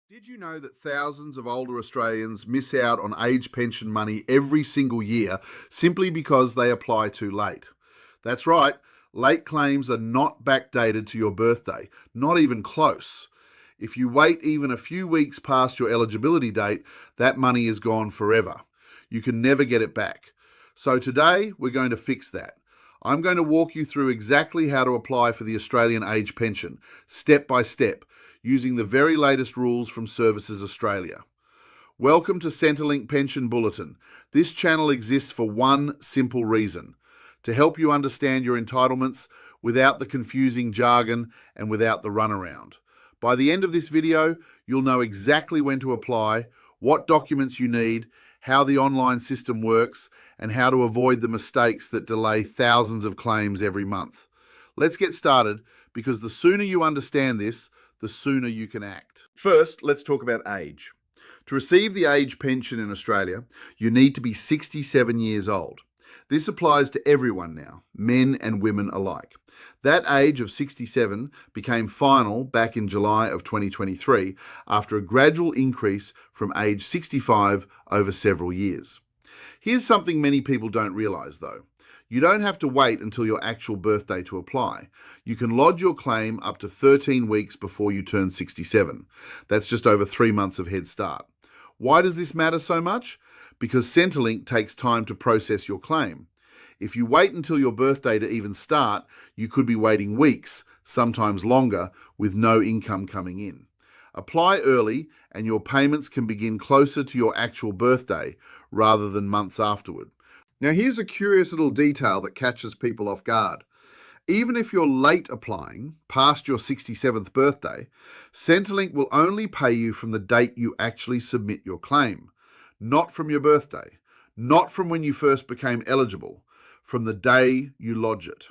Did you know that thousands of older Australians miss out on age pension money every single year simply because they apply too late? That's right, late claims are not backdated to your birthday, not even close. If you wait even a few weeks past your eligibility date, that money is gone forever. You can never get it back. So today, we're going to fix that. I'm going to walk you through exactly how to apply for the Australian age pension, step by step, using the very latest rules from Services Australia. Welcome to Centrelink Pension Bulletin. This channel exists for one simple reason: to help you understand your entitlements without the confusing jargon and without the runaround. By the end of this video, you'll know exactly when to apply, what documents you need, how the online system works, and how to avoid the mistakes that delay thousands of claims every month. Let's get started, because the sooner you understand this, the sooner you can act. First, let's talk about age. To receive the age pension in Australia, you need to be 67 years old. This applies to everyone now, men and women alike. That age of 67 became final back in July of 2023 after a gradual increase from age 65 over several years. Here's something many people don't realise though. You don't have to wait until your actual birthday to apply. You can lodge your claim up to 13 weeks before you turn 67. That's just over 3 months of head start. Why does this matter so much? Because Centrelink takes time to process your claim. If you wait until your birthday to even start, you could be waiting weeks, sometimes longer, with no income coming in. Apply early and your payments can begin closer to your actual birthday rather than months afterward. Now here's a curious little detail that catches people off guard. Even if you're late applying, past your 67th birthday, Centrelink will only pay you from the date you actually submit your claim, not from your birthday, not from when you first became eligible, from the day you lodge it.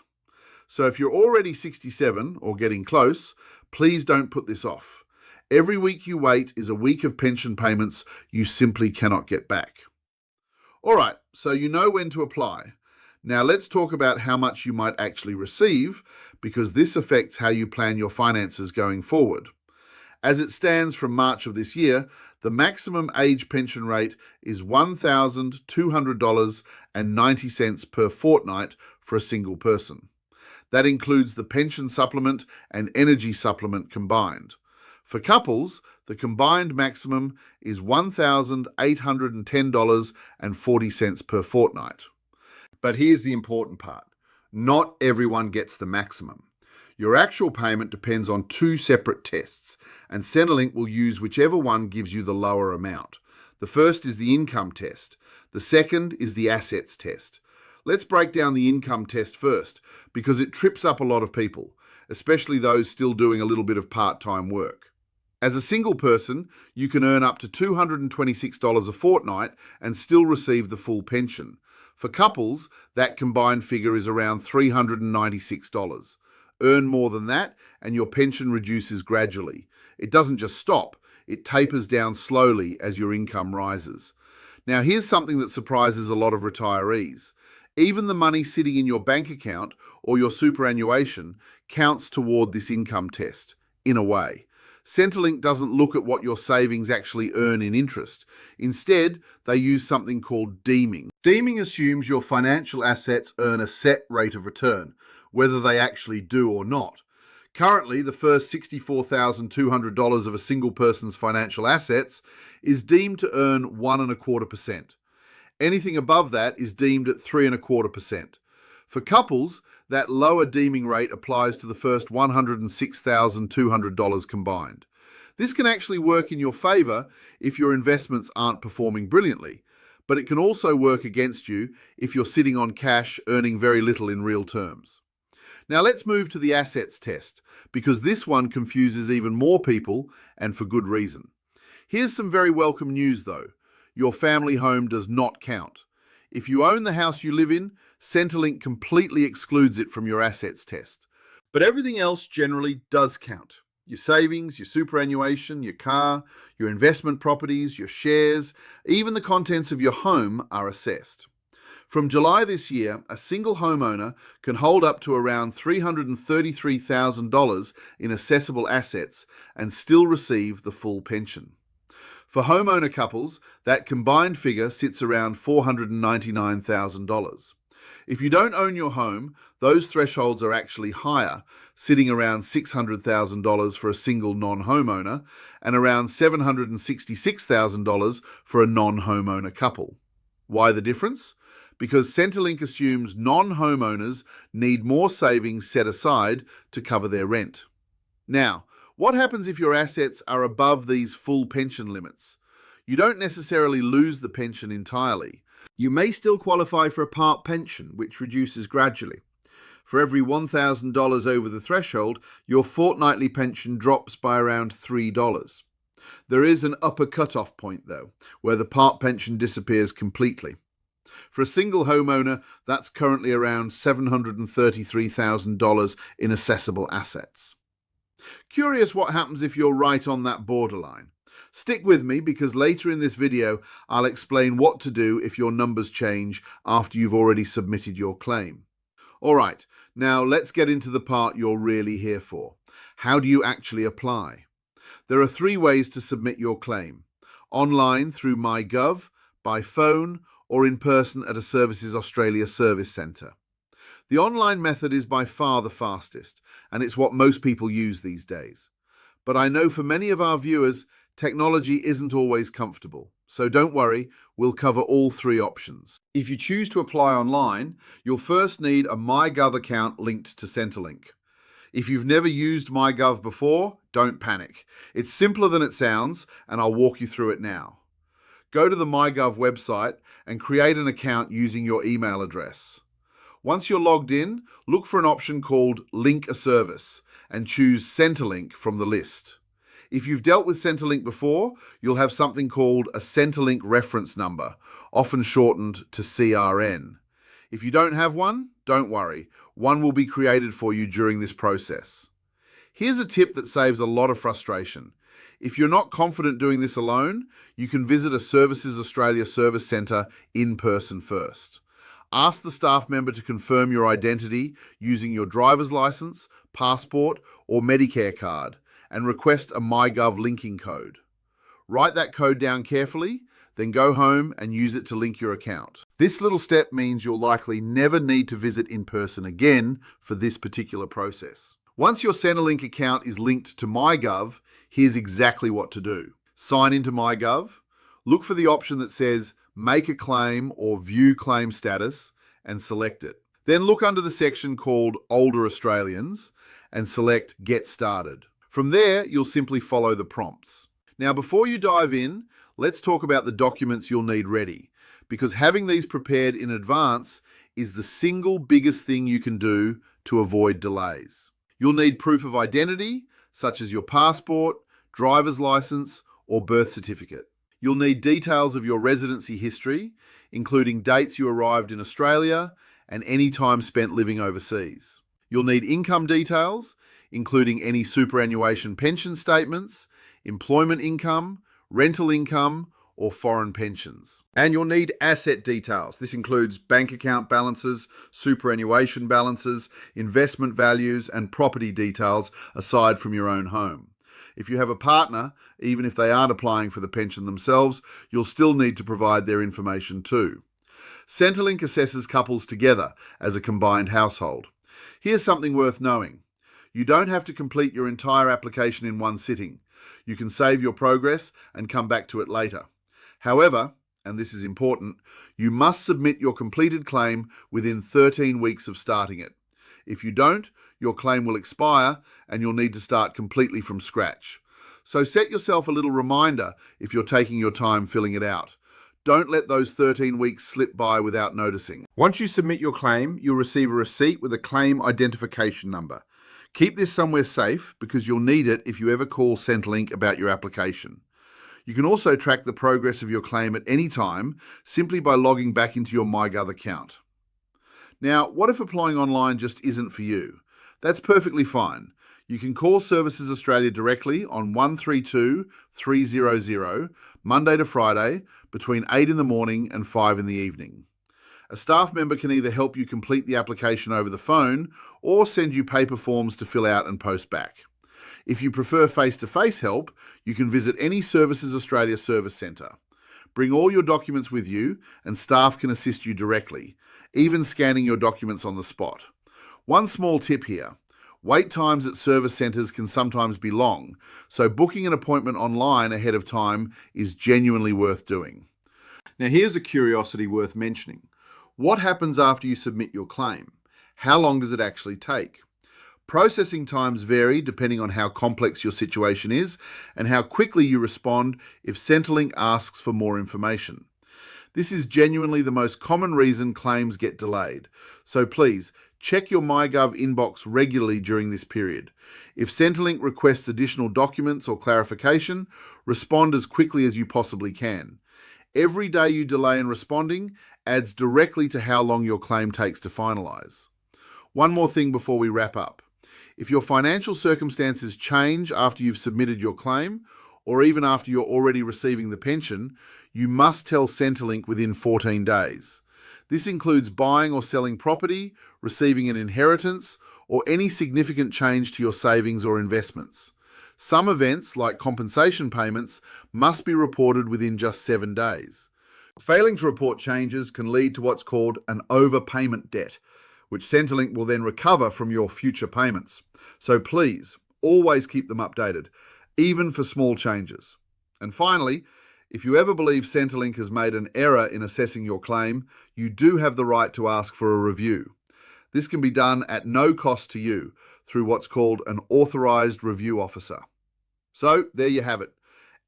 So if you're already 67 or getting close, please don't put this off. Every week you wait is a week of pension payments you simply cannot get back. All right, so you know when to apply. Now let's talk about how much you might actually receive, because this affects how you plan your finances going forward. As it stands from March of this year, the maximum age pension rate is $1,200.90 per fortnight for a single person. That includes the pension supplement and energy supplement combined. For couples, the combined maximum is $1,810.40 per fortnight. But here's the important part. Not everyone gets the maximum. Your actual payment depends on 2 separate tests, and Centrelink will use whichever one gives you the lower amount. The first is the income test. The second is the assets test. Let's break down the income test first, because it trips up a lot of people, especially those still doing a little bit of part-time work. As a single person, you can earn up to $226 a fortnight and still receive the full pension. For couples, that combined figure is around $396. Earn more than that and your pension reduces gradually. It doesn't just stop, it tapers down slowly as your income rises. Now here's something that surprises a lot of retirees. Even the money sitting in your bank account or your superannuation counts toward this income test, in a way. Centrelink doesn't look at what your savings actually earn in interest. Instead, they use something called Deeming. Deeming assumes your financial assets earn a set rate of return, whether they actually do or not. Currently, the first $64,200 of a single person's financial assets is deemed to earn 1.25%. Anything above that is deemed at 3.25%. For couples, that lower deeming rate applies to the first $106,200 combined. This can actually work in your favour if your investments aren't performing brilliantly, but it can also work against you if you're sitting on cash earning very little in real terms. Now let's move to the assets test, because this one confuses even more people, and for good reason. Here's some very welcome news though. Your family home does not count. If you own the house you live in, Centrelink completely excludes it from your assets test. But everything else generally does count. Your savings, your superannuation, your car, your investment properties, your shares, even the contents of your home are assessed. From July this year, a single homeowner can hold up to around $333,000 in assessable assets and still receive the full pension. For homeowner couples, that combined figure sits around $499,000. If you don't own your home, those thresholds are actually higher, sitting around $600,000 for a single non-homeowner and around $766,000 for a non-homeowner couple. Why the difference? Because Centrelink assumes non-homeowners need more savings set aside to cover their rent. Now, what happens if your assets are above these full pension limits? You don't necessarily lose the pension entirely. You may still qualify for a part pension, which reduces gradually. For every $1,000 over the threshold, your fortnightly pension drops by around $3. There is an upper cutoff point, though, where the part pension disappears completely. For a single homeowner, that's currently around $733,000 in assessable assets. Curious what happens if you're right on that borderline? Stick with me because later in this video I'll explain what to do if your numbers change after you've already submitted your claim. Alright, now let's get into the part you're really here for. How do you actually apply? There are 3 ways to submit your claim: online through myGov, by phone, or in person at a Services Australia service centre. The online method is by far the fastest, and it's what most people use these days. But I know for many of our viewers, technology isn't always comfortable, so don't worry, we'll cover all 3 options. If you choose to apply online, you'll first need a myGov account linked to Centrelink. If you've never used myGov before, don't panic. It's simpler than it sounds, and I'll walk you through it now. Go to the myGov website and create an account using your email address. Once you're logged in, look for an option called Link a Service and choose Centrelink from the list. If you've dealt with Centrelink before, you'll have something called a Centrelink reference number, often shortened to CRN. If you don't have one, don't worry. One will be created for you during this process. Here's a tip that saves a lot of frustration. If you're not confident doing this alone, you can visit a Services Australia service centre in person first. Ask the staff member to confirm your identity using your driver's licence, passport, or Medicare card, and request a myGov linking code. Write that code down carefully, then go home and use it to link your account. This little step means you'll likely never need to visit in person again for this particular process. Once your Centrelink account is linked to myGov, here's exactly what to do. Sign into myGov, look for the option that says Make a Claim or View Claim Status and select it. Then look under the section called Older Australians and select Get Started. From there, you'll simply follow the prompts. Now, before you dive in, let's talk about the documents you'll need ready, because having these prepared in advance is the single biggest thing you can do to avoid delays. You'll need proof of identity, such as your passport, driver's license, or birth certificate. You'll need details of your residency history, including dates you arrived in Australia and any time spent living overseas. You'll need income details, including any superannuation pension statements, employment income, rental income, or foreign pensions. And you'll need asset details. This includes bank account balances, superannuation balances, investment values, and property details aside from your own home. If you have a partner, even if they aren't applying for the pension themselves, you'll still need to provide their information too. Centrelink assesses couples together as a combined household. Here's something worth knowing. You don't have to complete your entire application in one sitting. You can save your progress and come back to it later. However, and this is important, you must submit your completed claim within 13 weeks of starting it. If you don't, your claim will expire and you'll need to start completely from scratch. So set yourself a little reminder if you're taking your time filling it out. Don't let those 13 weeks slip by without noticing. Once you submit your claim, you'll receive a receipt with a claim identification number. Keep this somewhere safe because you'll need it if you ever call Centrelink about your application. You can also track the progress of your claim at any time simply by logging back into your myGov account. Now, what if applying online just isn't for you? That's perfectly fine. You can call Services Australia directly on 132 300 Monday to Friday between 8 in the morning and 5 in the evening. A staff member can either help you complete the application over the phone or send you paper forms to fill out and post back. If you prefer face-to-face help, you can visit any Services Australia service centre. Bring all your documents with you and staff can assist you directly, even scanning your documents on the spot. One small tip here. Wait times at service centres can sometimes be long, so booking an appointment online ahead of time is genuinely worth doing. Now here's a curiosity worth mentioning. What happens after you submit your claim? How long does it actually take? Processing times vary depending on how complex your situation is and how quickly you respond if Centrelink asks for more information. This is genuinely the most common reason claims get delayed, so please check your myGov inbox regularly during this period. If Centrelink requests additional documents or clarification, respond as quickly as you possibly can. Every day you delay in responding adds directly to how long your claim takes to finalise. One more thing before we wrap up. If your financial circumstances change after you've submitted your claim, or even after you're already receiving the pension, you must tell Centrelink within 14 days. This includes buying or selling property, receiving an inheritance, or any significant change to your savings or investments. Some events, like compensation payments, must be reported within just 7 days. Failing to report changes can lead to what's called an overpayment debt, which Centrelink will then recover from your future payments. So please, always keep them updated, even for small changes. And finally, if you ever believe Centrelink has made an error in assessing your claim, you do have the right to ask for a review. This can be done at no cost to you through what's called an authorised review officer. So there you have it.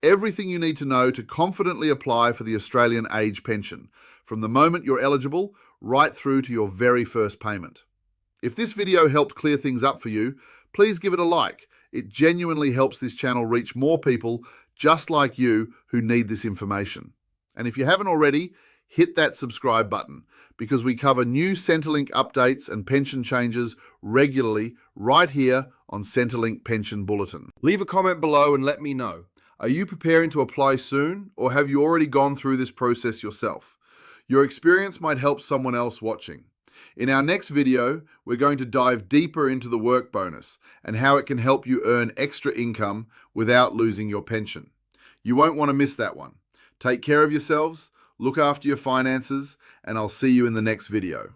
Everything you need to know to confidently apply for the Australian age pension, from the moment you're eligible right through to your very first payment. If this video helped clear things up for you, please give it a like. It genuinely helps this channel reach more people just like you who need this information. And if you haven't already, hit that subscribe button because we cover new Centrelink updates and pension changes regularly right here on Centrelink Pension Bulletin. Leave a comment below and let me know. Are you preparing to apply soon, or have you already gone through this process yourself? Your experience might help someone else watching. In our next video, we're going to dive deeper into the work bonus and how it can help you earn extra income without losing your pension. You won't want to miss that one. Take care of yourselves, look after your finances, and I'll see you in the next video.